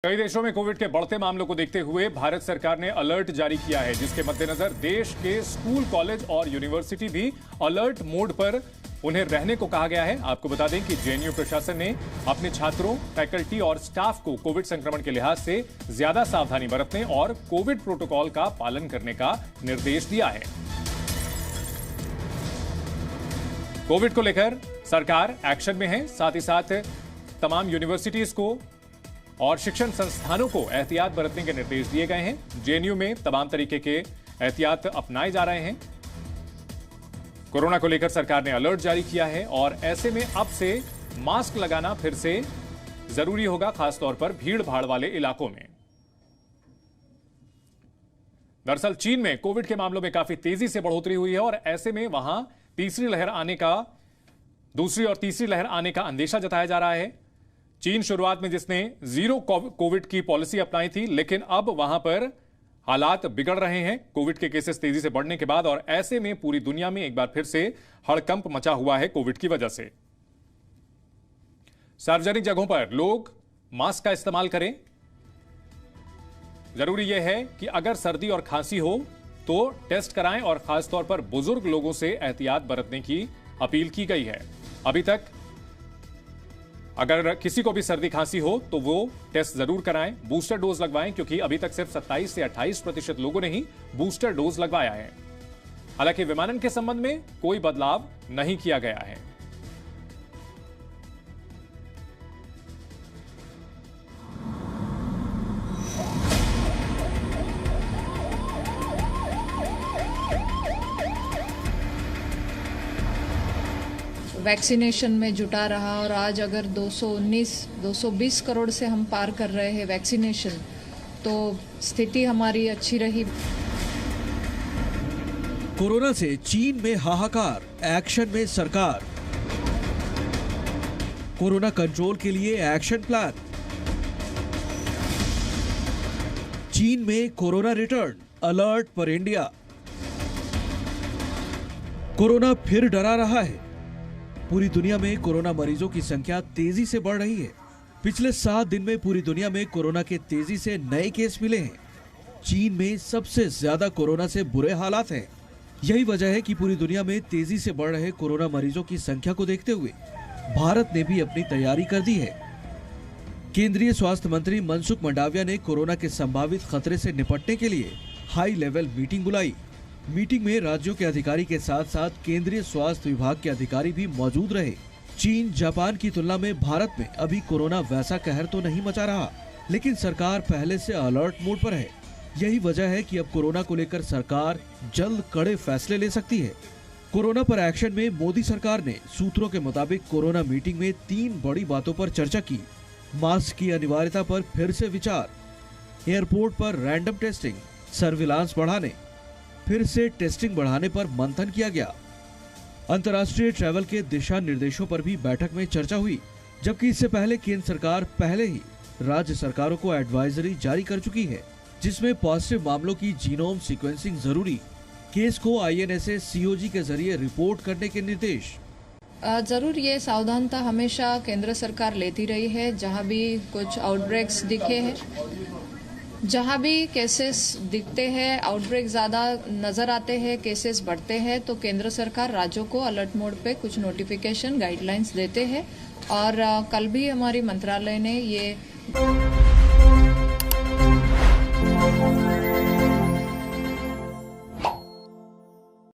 कई देशों में कोविड के बढ़ते मामलों को देखते हुए भारत सरकार ने अलर्ट जारी किया है, जिसके मद्देनजर देश के स्कूल, कॉलेज और यूनिवर्सिटी भी अलर्ट मोड पर उन्हें रहने को कहा गया है। आपको बता दें कि जेएनयू प्रशासन ने अपने छात्रों, फैकल्टी और स्टाफ को कोविड संक्रमण के लिहाज से ज्यादा सावधानी बरतने और कोविड प्रोटोकॉल का पालन करने का निर्देश दिया है। कोविड को लेकर सरकार एक्शन में है, साथ ही साथ तमाम यूनिवर्सिटीज को और शिक्षण संस्थानों को एहतियात बरतने के निर्देश दिए गए हैं। जेएनयू में तमाम तरीके के एहतियात अपनाए जा रहे हैं। कोरोना को लेकर सरकार ने अलर्ट जारी किया है और ऐसे में अब से मास्क लगाना फिर से जरूरी होगा, खासतौर पर भीड़ भाड़ वाले इलाकों में। दरअसल चीन में कोविड के मामलों में काफी तेजी से बढ़ोतरी हुई है और ऐसे में वहां दूसरी और तीसरी लहर आने का अंदेशा जताया जा रहा है। चीन शुरुआत में जिसने जीरो कोविड की पॉलिसी अपनाई थी, लेकिन अब वहां पर हालात बिगड़ रहे हैं कोविड के केसेस तेजी से बढ़ने के बाद, और ऐसे में पूरी दुनिया में एक बार फिर से हड़कंप मचा हुआ है कोविड की वजह से। सार्वजनिक जगहों पर लोग मास्क का इस्तेमाल करें। जरूरी यह है कि अगर सर्दी और खांसी हो तो टेस्ट कराएं और खासतौर पर बुजुर्ग लोगों से एहतियात बरतने की अपील की गई है। अभी तक अगर किसी को भी सर्दी खांसी हो तो वो टेस्ट जरूर कराएं, बूस्टर डोज लगवाएं, क्योंकि अभी तक सिर्फ 27 से 28% लोगों ने ही बूस्टर डोज लगवाया है। हालांकि विमानन के संबंध में कोई बदलाव नहीं किया गया है। वैक्सीनेशन में जुटा रहा और आज अगर 220 करोड़ से हम पार कर रहे हैं वैक्सीनेशन, तो स्थिति हमारी अच्छी रही। कोरोना से चीन में हाहाकार, एक्शन में सरकार। कोरोना कंट्रोल के लिए एक्शन प्लान। चीन में कोरोना रिटर्न, अलर्ट पर इंडिया। कोरोना फिर डरा रहा है। पूरी दुनिया में कोरोना मरीजों की संख्या तेजी से बढ़ रही है। पिछले 7 दिन में पूरी दुनिया में कोरोना के तेजी से नए केस मिले हैं। चीन में सबसे ज्यादा कोरोना से बुरे हालात हैं। यही वजह है कि पूरी दुनिया में तेजी से बढ़ रहे कोरोना मरीजों की संख्या को देखते हुए भारत ने भी अपनी तैयारी कर दी है। केंद्रीय स्वास्थ्य मंत्री मनसुख मंडाविया ने कोरोना के संभावित खतरे से निपटने के लिए हाई लेवल मीटिंग बुलाई। मीटिंग में राज्यों के अधिकारी के साथ साथ केंद्रीय स्वास्थ्य विभाग के अधिकारी भी मौजूद रहे। चीन, जापान की तुलना में भारत में अभी कोरोना वैसा कहर तो नहीं मचा रहा, लेकिन सरकार पहले से अलर्ट मोड पर है। यही वजह है कि अब कोरोना को लेकर सरकार जल्द कड़े फैसले ले सकती है। कोरोना पर एक्शन में मोदी सरकार ने सूत्रों के मुताबिक कोरोना मीटिंग में 3 बड़ी बातों पर चर्चा की। मास्क की अनिवार्यता पर फिर से विचार, एयरपोर्ट पर रैंडम टेस्टिंग, सर्विलांस बढ़ाने, फिर से टेस्टिंग बढ़ाने पर मंथन किया गया। अंतर्राष्ट्रीय ट्रैवल के दिशा निर्देशों पर भी बैठक में चर्चा हुई, जबकि इससे पहले केंद्र सरकार पहले ही राज्य सरकारों को एडवाइजरी जारी कर चुकी है, जिसमें पॉजिटिव मामलों की जीनोम सीक्वेंसिंग जरूरी, केस को INSA COG के जरिए रिपोर्ट करने के निर्देश। जरूर ये सावधानता हमेशा केंद्र सरकार लेती रही है। जहां भी कुछ आउटब्रेक्स दिखे हैं, जहां भी केसेस दिखते हैं, आउटब्रेक ज्यादा नजर आते हैं, केसेस बढ़ते हैं, तो केंद्र सरकार राज्यों को अलर्ट मोड पे कुछ नोटिफिकेशन, गाइडलाइंस देते हैं। और कल भी हमारी मंत्रालय ने ये